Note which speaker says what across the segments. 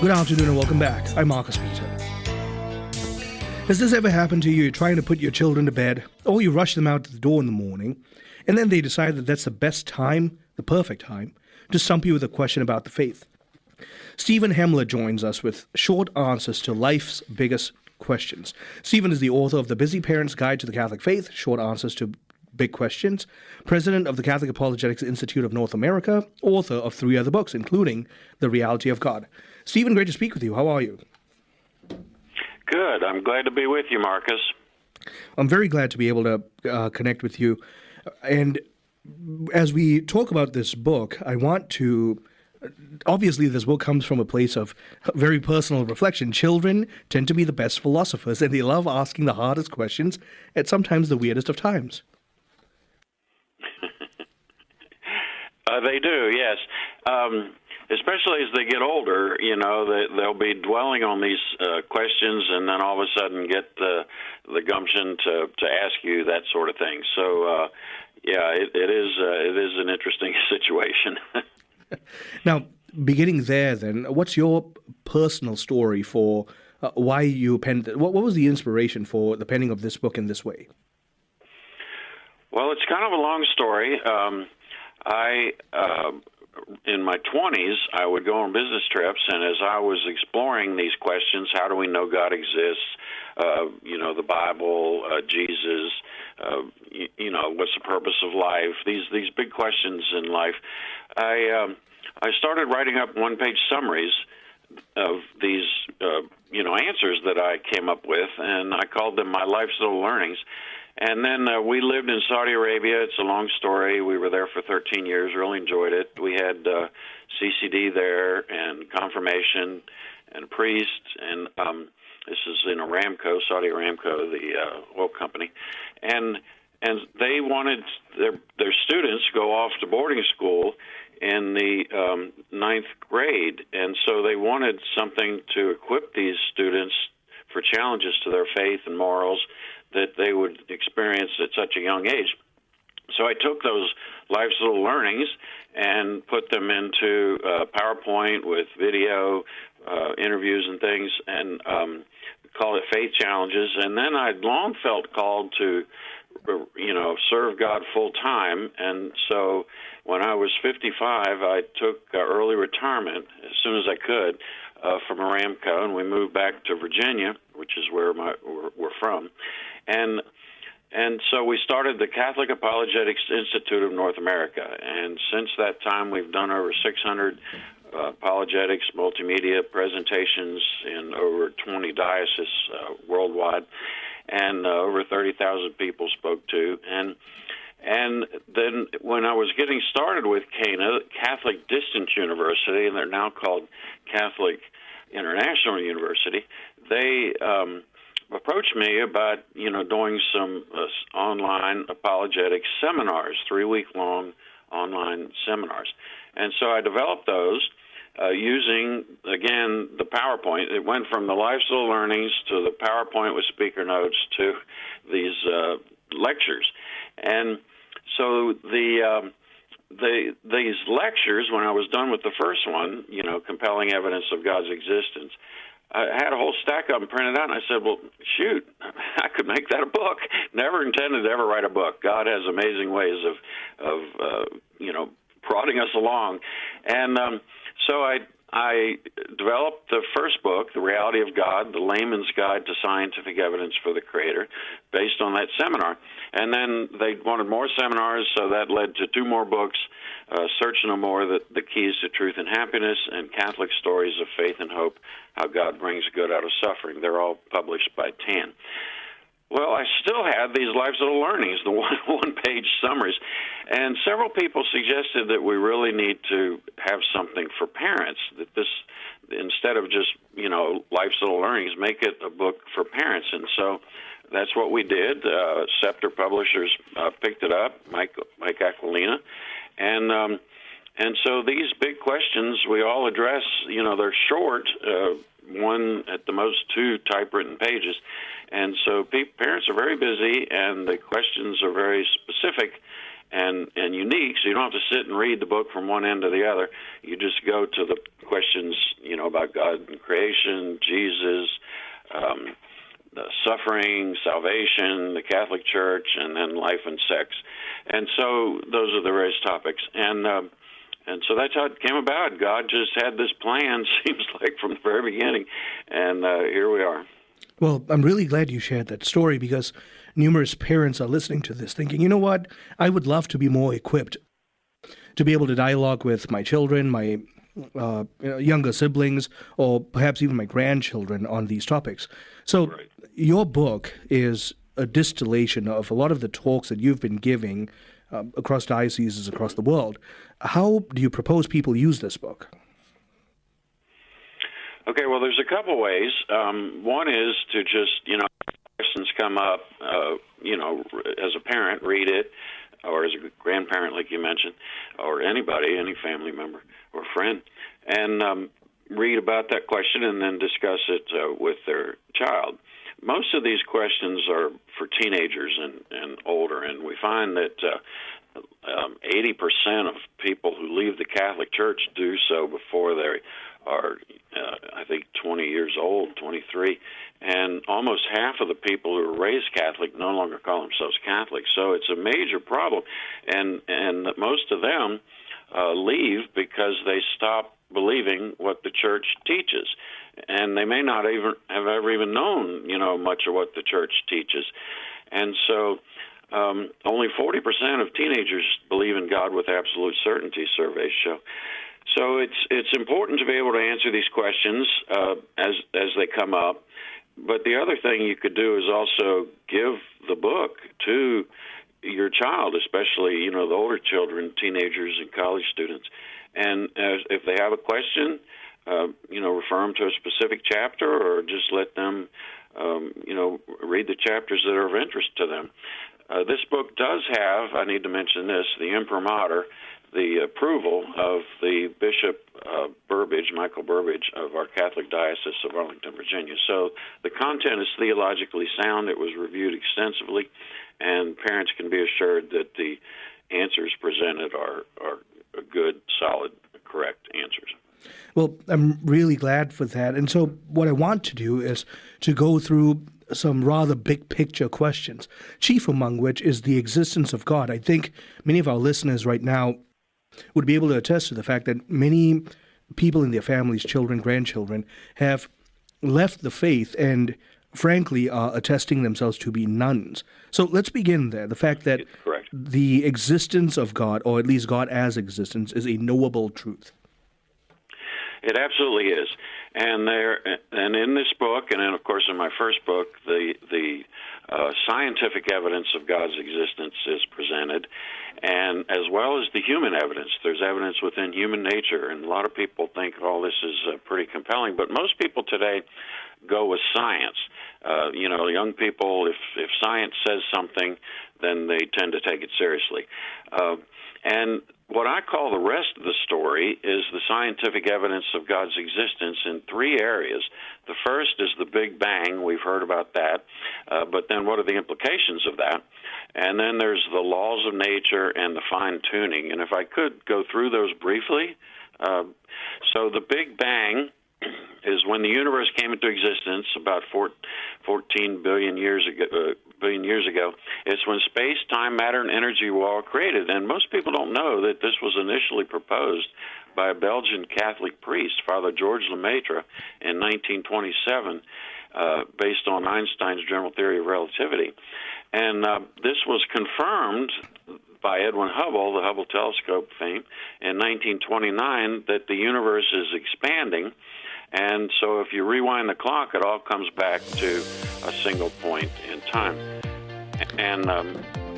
Speaker 1: Good afternoon and welcome back. I'm Marcus Peter. Has this ever happened to you? You're trying to put your children to bed, or you rush them out the door in the morning, and then they decide that that's the best time, the perfect time, to stump you with a question about the faith. Stephen Hemler joins us with short answers to life's biggest questions. Stephen is the author of The Busy Parent's Guide to the Catholic Faith, Short Answers to Big Questions, president of the Catholic Apologetics Institute of North America, author of 3 other books, including The Reality of God. Stephen, great to speak with you. How are you?
Speaker 2: Good. I'm glad to be with you, Marcus.
Speaker 1: I'm very glad to be able to connect with you. And as we talk about this book, I want to... Obviously, this book comes from a place of very personal reflection. Children tend to be the best philosophers, and they love asking the hardest questions at sometimes the weirdest of times.
Speaker 2: They do, yes. Especially as they get older, they'll be dwelling on these questions, and then all of a sudden get the gumption to ask you that sort of thing. So, it is an interesting situation.
Speaker 1: Now, beginning there, then, what's your personal story for why you penned? What was the inspiration for the penning of this book in this way?
Speaker 2: Well, it's kind of a long story. In my 20s, I would go on business trips, and as I was exploring these questions, how do we know God exists? The Bible, Jesus, what's the purpose of life? These big questions in life. I started writing up one-page summaries of these, answers that I came up with, and I called them my life's little learnings. And then we lived in Saudi Arabia. It's a long story. We were there for 13 years, really enjoyed it. We had CCD there and confirmation and priests, and this is in Aramco, Saudi Aramco, the oil company. And they wanted their students to go off to boarding school in the 9th grade, and so they wanted something to equip these students for challenges to their faith and morals that they would experience at such a young age. So I took those life's little learnings and put them into PowerPoint with video, interviews and things, and called it Faith Challenges. And then I'd long felt called to, serve God full time. And so when I was 55, I took early retirement as soon as I could from Aramco, and we moved back to Virginia, which is where we're from. And so we started the Catholic Apologetics Institute of North America. And since that time, we've done over 600 apologetics multimedia presentations in over 20 dioceses worldwide, and over 30,000 people spoke to. And then when I was getting started with Cana, Catholic Distance University, and they're now called Catholic International University, they approached me about, doing some online apologetic seminars, 3-week-long online seminars. And so I developed those using, again, the PowerPoint. It went from the life's little learnings to the PowerPoint with speaker notes to these lectures. And so these lectures, when I was done with the first one, compelling evidence of God's existence, I had a whole stack of them printed out, and I said, well, shoot, I could make that a book. Never intended to ever write a book. God has amazing ways of prodding us along. And so I developed the first book, The Reality of God, The Layman's Guide to Scientific Evidence for the Creator, based on that seminar. And then they wanted more seminars, so that led to 2 more books, Search No More, the Keys to Truth and Happiness, and Catholic Stories of Faith and Hope, How God Brings Good Out of Suffering. They're all published by TAN. Well, I still had these life's little learnings, the one-page summaries, and several people suggested that we really need to have something for parents, that this, instead of just, life's little learnings, make it a book for parents. And so that's what we did. Scepter Publishers picked it up, Mike Aquilina, and so these big questions we all address, they're short, one at the most 2 typewritten pages. And so parents are very busy, and the questions are very specific. and unique, so you don't have to sit and read the book from one end to the other. You just go to the questions, about God and creation, Jesus, the suffering, salvation, the Catholic Church, and then life and sex. And so those are the various topics. And so that's how it came about. God just had this plan, seems like, from the very beginning, and here we are.
Speaker 1: Well, I'm really glad you shared that story, because numerous parents are listening to this thinking, you know what, I would love to be more equipped to be able to dialogue with my children, my younger siblings, or perhaps even my grandchildren on these topics. So
Speaker 2: Right.
Speaker 1: Your book is a distillation of a lot of the talks that you've been giving across dioceses across the world. How do you propose people use this book?
Speaker 2: Okay, well, there's a couple ways. One is to just, questions come up, as a parent, read it, or as a grandparent, like you mentioned, or anybody, any family member or friend, and read about that question and then discuss it with their child. Most of these questions are for teenagers and older, and we find that 80% of people who leave the Catholic Church do so before they are, I think, 20 years old, 23, and almost half of the people who are raised Catholic no longer call themselves Catholic. So it's a major problem, and most of them leave because they stop believing what the Church teaches, and they may not even have ever even known, much of what the Church teaches, and so. Only 40% of teenagers believe in God with absolute certainty, surveys show. So it's important to be able to answer these questions as they come up. But the other thing you could do is also give the book to your child, especially the older children, teenagers, and college students. And if they have a question, refer them to a specific chapter, or just let them, read the chapters that are of interest to them. This book does have, I need to mention this, the imprimatur, the approval of the Bishop Michael Burbidge of our Catholic Diocese of Arlington, Virginia. So the content is theologically sound. It was reviewed extensively, and parents can be assured that the answers presented are good, solid, correct answers.
Speaker 1: Well, I'm really glad for that. And so what I want to do is to go through some rather big picture questions, chief among which is the existence of God. I think many of our listeners right now would be able to attest to the fact that many people in their families, children, grandchildren, have left the faith and frankly are attesting themselves to be nuns. So let's begin there. The fact that the existence of God, or at least God as existence, is a knowable truth.
Speaker 2: It absolutely is. And in this book, and then of course in my first book, the scientific evidence of God's existence is presented, and as well as the human evidence. There's evidence within human nature, and a lot of people think all this is pretty compelling, but most people today go with science. Young people, if science says something, then they tend to take it seriously. And what I call the rest of the story is the scientific evidence of God's existence in three areas. The first is the Big Bang. We've heard about that. But then what are the implications of that? And then there's the laws of nature and the fine-tuning. And if I could go through those briefly. So the Big Bang is when the universe came into existence about 14 billion years ago. It's when space, time, matter, and energy were all created. And most people don't know that this was initially proposed by a Belgian Catholic priest, Father George Lemaitre, in 1927, based on Einstein's general theory of relativity. And this was confirmed by Edwin Hubble, the Hubble telescope fame, in 1929, that the universe is expanding. And so if you rewind the clock, it all comes back to a single point in time. And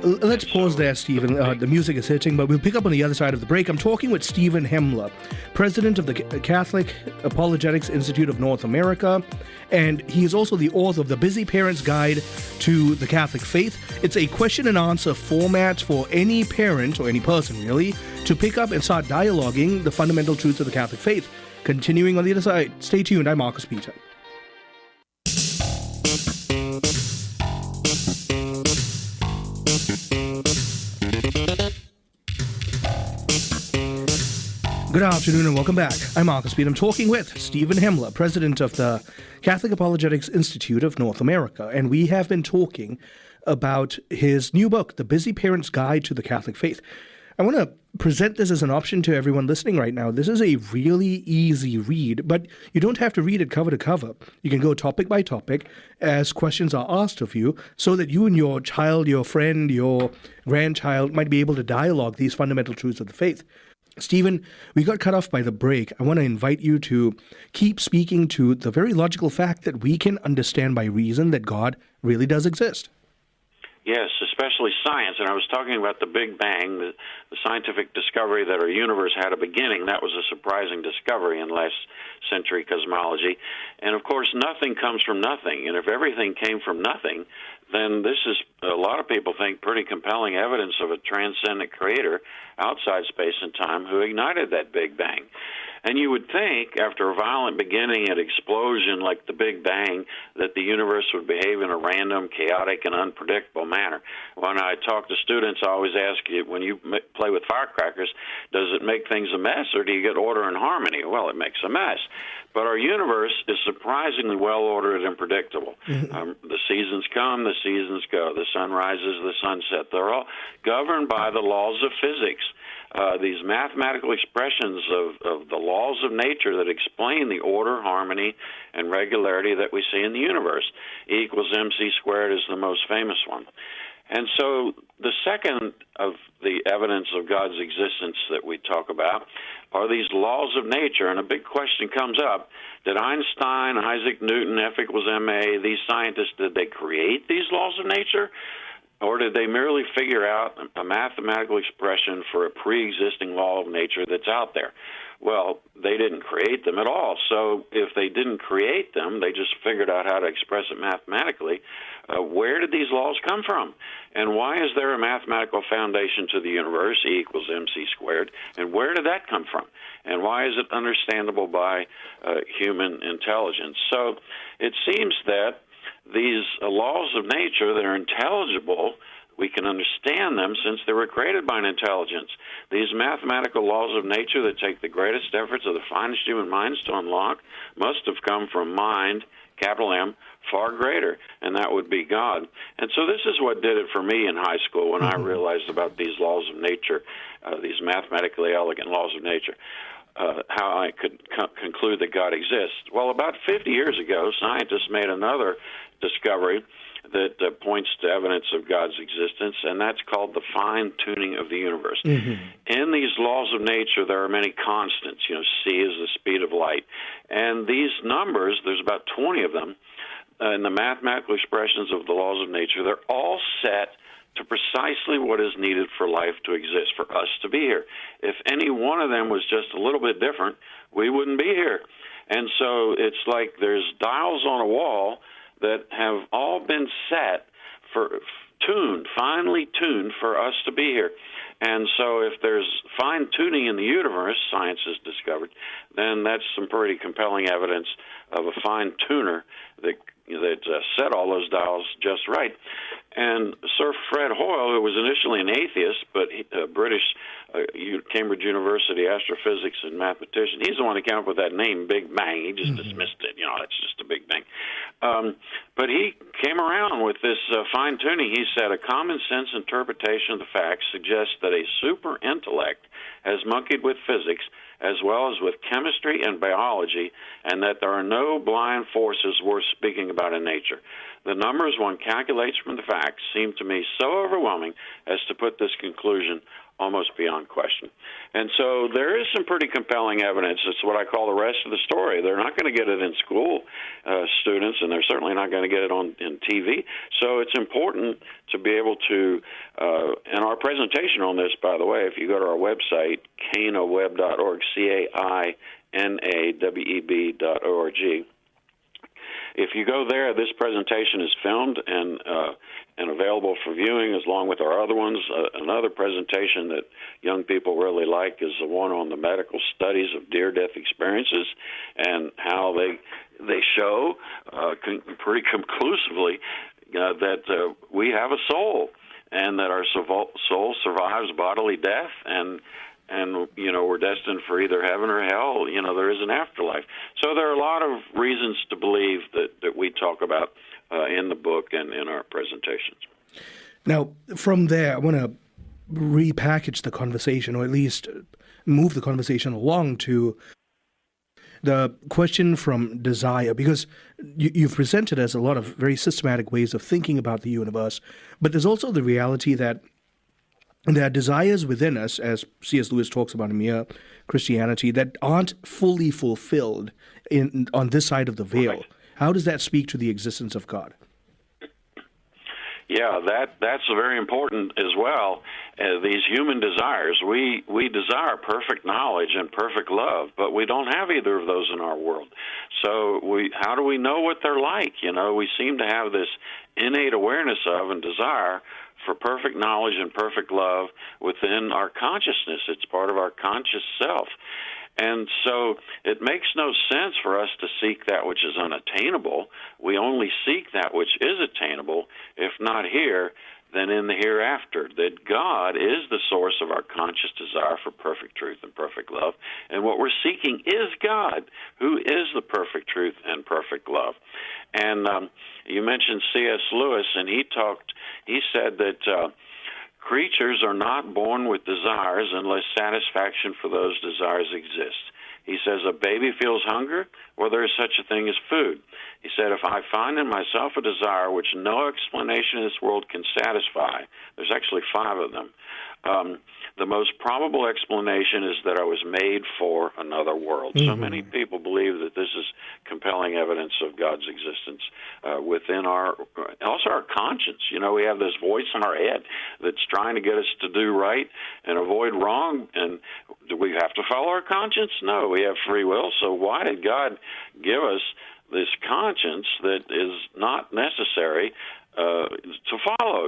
Speaker 1: let's pause there, Stephen. The music is hitting, but we'll pick up on the other side of the break. I'm talking with Stephen Hemler, president of the Catholic Apologetics Institute of North America, and he is also the author of The Busy Parent's Guide to the Catholic Faith. It's a question and answer format for any parent, or any person really, to pick up and start dialoguing the fundamental truths of the Catholic faith. Continuing on the other side, stay tuned. I'm Marcus Peter. afternoon and welcome back. I'm Marcus Beat. I'm talking with Stephen Hemler, president of the Catholic Apologetics Institute of North America, and we have been talking about his new book, The Busy Parent's Guide to the Catholic Faith. I want to present this as an option to everyone listening right now. This is a really easy read, but you don't have to read it cover to cover. You can go topic by topic as questions are asked of you so that you and your child, your friend, your grandchild might be able to dialogue these fundamental truths of the faith. Stephen, we got cut off by the break. I want to invite you to keep speaking to the very logical fact that we can understand by reason that God really does exist.
Speaker 2: Yes, especially science. And I was talking about the Big Bang, the scientific discovery that our universe had a beginning. That was a surprising discovery in last century cosmology. And, of course, nothing comes from nothing. And if everything came from nothing, then this is, a lot of people think, pretty compelling evidence of a transcendent creator outside space and time who ignited that Big Bang. And you would think, after a violent beginning and explosion like the Big Bang, that the universe would behave in a random, chaotic, and unpredictable manner. When I talk to students, I always ask you, when you play with firecrackers, does it make things a mess, or do you get order and harmony? Well, it makes a mess. But our universe is surprisingly well-ordered and predictable. The seasons come, the seasons go. The sun rises, the sun sets. They're all governed by the laws of physics. These mathematical expressions of the laws of nature that explain the order, harmony, and regularity that we see in the universe. E equals mc squared is the most famous one. And so the second of the evidence of God's existence that we talk about are these laws of nature. And a big question comes up. Did Einstein, Isaac Newton, F equals ma, these scientists, did they create these laws of nature? Or did they merely figure out a mathematical expression for a pre-existing law of nature that's out there? Well, they didn't create them at all. So if they didn't create them, they just figured out how to express it mathematically. Where did these laws come from? And why is there a mathematical foundation to the universe, E equals mc squared? And where did that come from? And why is it understandable by human intelligence? So it seems that these laws of nature that are intelligible, we can understand them since they were created by an intelligence. These mathematical laws of nature that take the greatest efforts of the finest human minds to unlock must have come from mind, capital M, far greater, and that would be God. And so this is what did it for me in high school when I realized about these laws of nature, these mathematically elegant laws of nature. How I could conclude that God exists. Well, about 50 years ago, scientists made another discovery that points to evidence of God's existence, and that's called the fine-tuning of the universe. In these laws of nature, there are many constants. C is the speed of light. And these numbers, there's about 20 of them, in the mathematical expressions of the laws of nature, they're all set to precisely what is needed for life to exist, for us to be here. If any one of them was just a little bit different, we wouldn't be here. And so it's like there's dials on a wall that have all been set finely tuned for us to be here. And so if there's fine-tuning in the universe, science has discovered, then that's some pretty compelling evidence of a fine-tuner that set all those dials just right. And Sir Fred Hoyle, who was initially an atheist, but a British Cambridge University astrophysics and mathematician, he's the one who came up with that name, Big Bang. He just dismissed it. It's just a Big Bang. But he came around with this fine-tuning. He said a common-sense interpretation of the facts suggests that a super intellect has monkeyed with physics as well as with chemistry and biology, and that there are no blind forces worth speaking about in nature. The numbers one calculates from the facts seem to me so overwhelming as to put this conclusion almost beyond question. And so there is some pretty compelling evidence. It's what I call the rest of the story. They're not going to get it in school, students, and they're certainly not going to get it in TV. So it's important to be able to, and our presentation on this, by the way, if you go to our website, cainaweb.org, CAINAWEB.org, if you go there, this presentation is filmed and available for viewing along with our other ones. Another presentation that young people really like is the one on the medical studies of near-death experiences and how they show pretty conclusively that we have a soul and that our soul survives bodily death, and and we're destined for either heaven or hell. There is an afterlife. So there are a lot of reasons to believe that we talk about in the book and in our presentations.
Speaker 1: Now, from there, I want to repackage the conversation, or at least move the conversation along to the question from desire, because you've presented us a lot of very systematic ways of thinking about the universe, but there's also the reality that there are desires within us, as C.S. Lewis talks about in Mere Christianity, that aren't fully fulfilled on this side of the veil.
Speaker 2: Right.
Speaker 1: How does that speak to the existence of God?
Speaker 2: Yeah, that's very important as well. These human desires, we desire perfect knowledge and perfect love, but we don't have either of those in our world. So how do we know what they're like? We seem to have this innate awareness of and desire for perfect knowledge and perfect love within our consciousness. It's part of our conscious self. And so it makes no sense for us to seek that which is unattainable. We only seek that which is attainable, if not here, then in the hereafter. That God is the source of our conscious desire for perfect truth and perfect love. And what we're seeking is God, who is the perfect truth and perfect love. And you mentioned C.S. Lewis, and he said that creatures are not born with desires unless satisfaction for those desires exists. He says a baby feels hunger, well, there is such a thing as food. He said, if I find in myself a desire which no explanation in this world can satisfy, there's actually 5 of them, the most probable explanation is that I was made for another world. Mm-hmm. So many people believe that this is compelling evidence of God's existence within also our conscience. We have this voice in our head that's trying to get us to do right and avoid wrong. And do we have to follow our conscience? No, we have free will. So why did God give us this conscience that is not necessary to follow?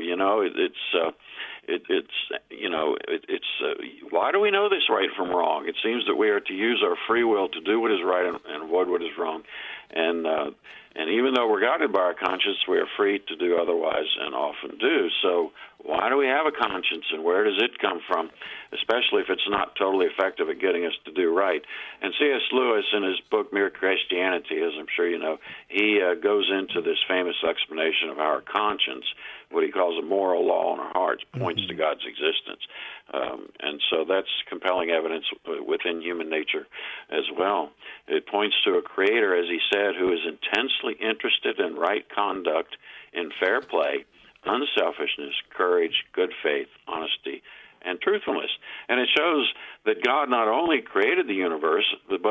Speaker 2: Why do we know this right from wrong? It seems that we are to use our free will to do what is right and avoid what is wrong. And even though we're guided by our conscience, we are free to do otherwise and often do. So why do we have a conscience, and where does it come from, especially if it's not totally effective at getting us to do right? And C.S. Lewis, in his book Mere Christianity, as I'm sure you know, he goes into this famous explanation of our conscience, what he calls a moral law in our hearts, points to God's existence. And so that's compelling evidence within human nature as well. It points to a creator, as he said, who is intensely interested in right conduct, in fair play, unselfishness, courage, good faith, honesty, and truthfulness. And it shows that God not only created the universe, but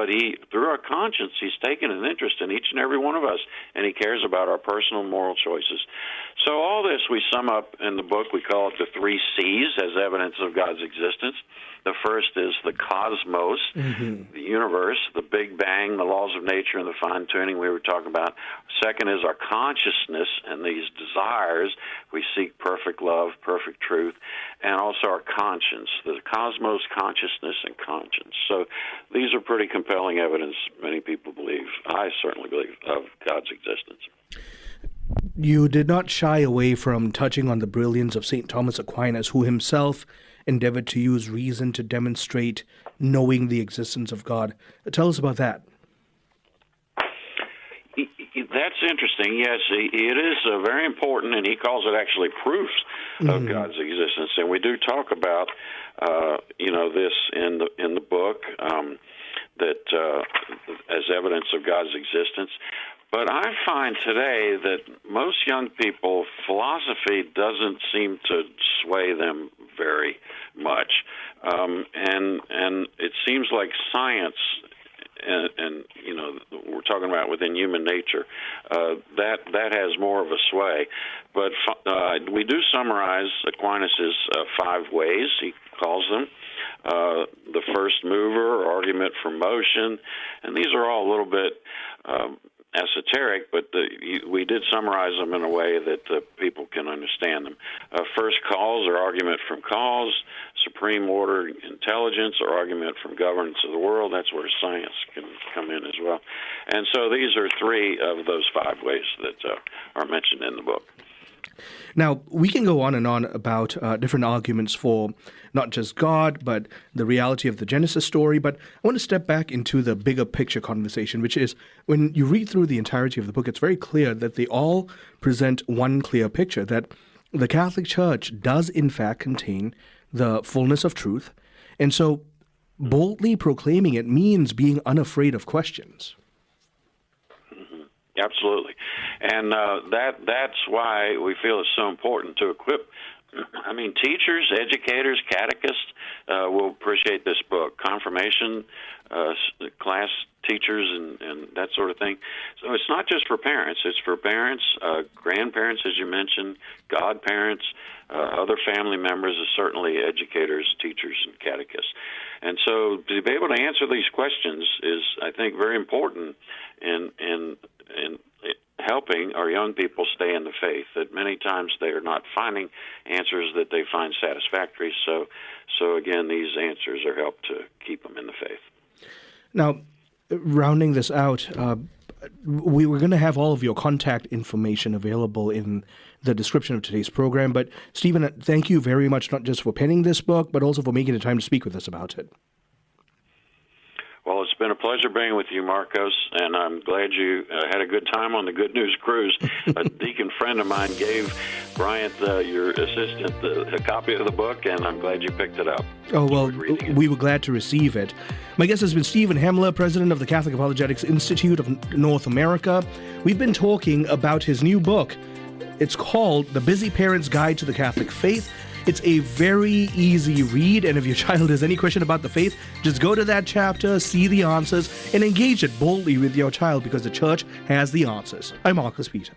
Speaker 2: through our conscience, he's taken an interest in each and every one of us, and he cares about our personal moral choices. So all this we sum up in the book. We call it the 3 C's as evidence of God's existence. The first is the cosmos, the universe, the Big Bang, the laws of nature, and the fine-tuning we were talking about. Second is our consciousness and these desires. We seek perfect love, perfect truth, and also our conscience, the cosmos, consciousness, and conscience. So these are pretty compelling evidence, many people believe, I certainly believe, of God's existence.
Speaker 1: You did not shy away from touching on the brilliance of St. Thomas Aquinas, who himself endeavored to use reason to demonstrate knowing the existence of God. Tell us about that.
Speaker 2: That's interesting. Yes, it is very important, and he calls it actually proofs of God's existence. And we do talk about, this in the book that as evidence of God's existence. But I find today that most young people, philosophy doesn't seem to sway them very much, and it seems like science, and we're talking about within human nature, that has more of a sway. But we do summarize Aquinas's 5 ways, he calls them. The first mover, or argument from motion, and these are all a little bit esoteric, but we did summarize them in a way that people can understand them. First cause, or argument from cause, supreme order, intelligence, or argument from governance of the world. That's where science can come in as well. And so these are 3 of those 5 ways that are mentioned in the book.
Speaker 1: Now, we can go on and on about different arguments for not just God, but the reality of the Genesis story. But I want to step back into the bigger picture conversation, which is when you read through the entirety of the book, it's very clear that they all present one clear picture, that the Catholic Church does in fact contain the fullness of truth. And so boldly proclaiming it means being unafraid of questions.
Speaker 2: Absolutely. And that's why we feel it's so important to equip, teachers, educators, catechists will appreciate this book, confirmation class teachers and that sort of thing. So it's not just for parents. It's for parents, grandparents, as you mentioned, godparents, other family members, certainly educators, teachers, and catechists. And so to be able to answer these questions is, I think, very important in helping our young people stay in the faith, that many times they are not finding answers that they find satisfactory. So again, these answers are help to keep them in the faith.
Speaker 1: Now, rounding this out, we were going to have all of your contact information available in the description of today's program. But Stephen, thank you very much, not just for penning this book, but also for making the time to speak with us about it.
Speaker 2: Well, it's been a pleasure being with you, Marcos, and I'm glad you had a good time on the Good News Cruise. A deacon friend of mine gave Bryant, your assistant, a copy of the book, and I'm glad you picked it up.
Speaker 1: Oh, well, we were glad to receive it. My guest has been Stephen Hemler, president of the Catholic Apologetics Institute of North America. We've been talking about his new book. It's called The Busy Parent's Guide to the Catholic Faith. It's a very easy read, and if your child has any question about the faith, just go to that chapter, see the answers, and engage it boldly with your child because the church has the answers. I'm Marcus Peter.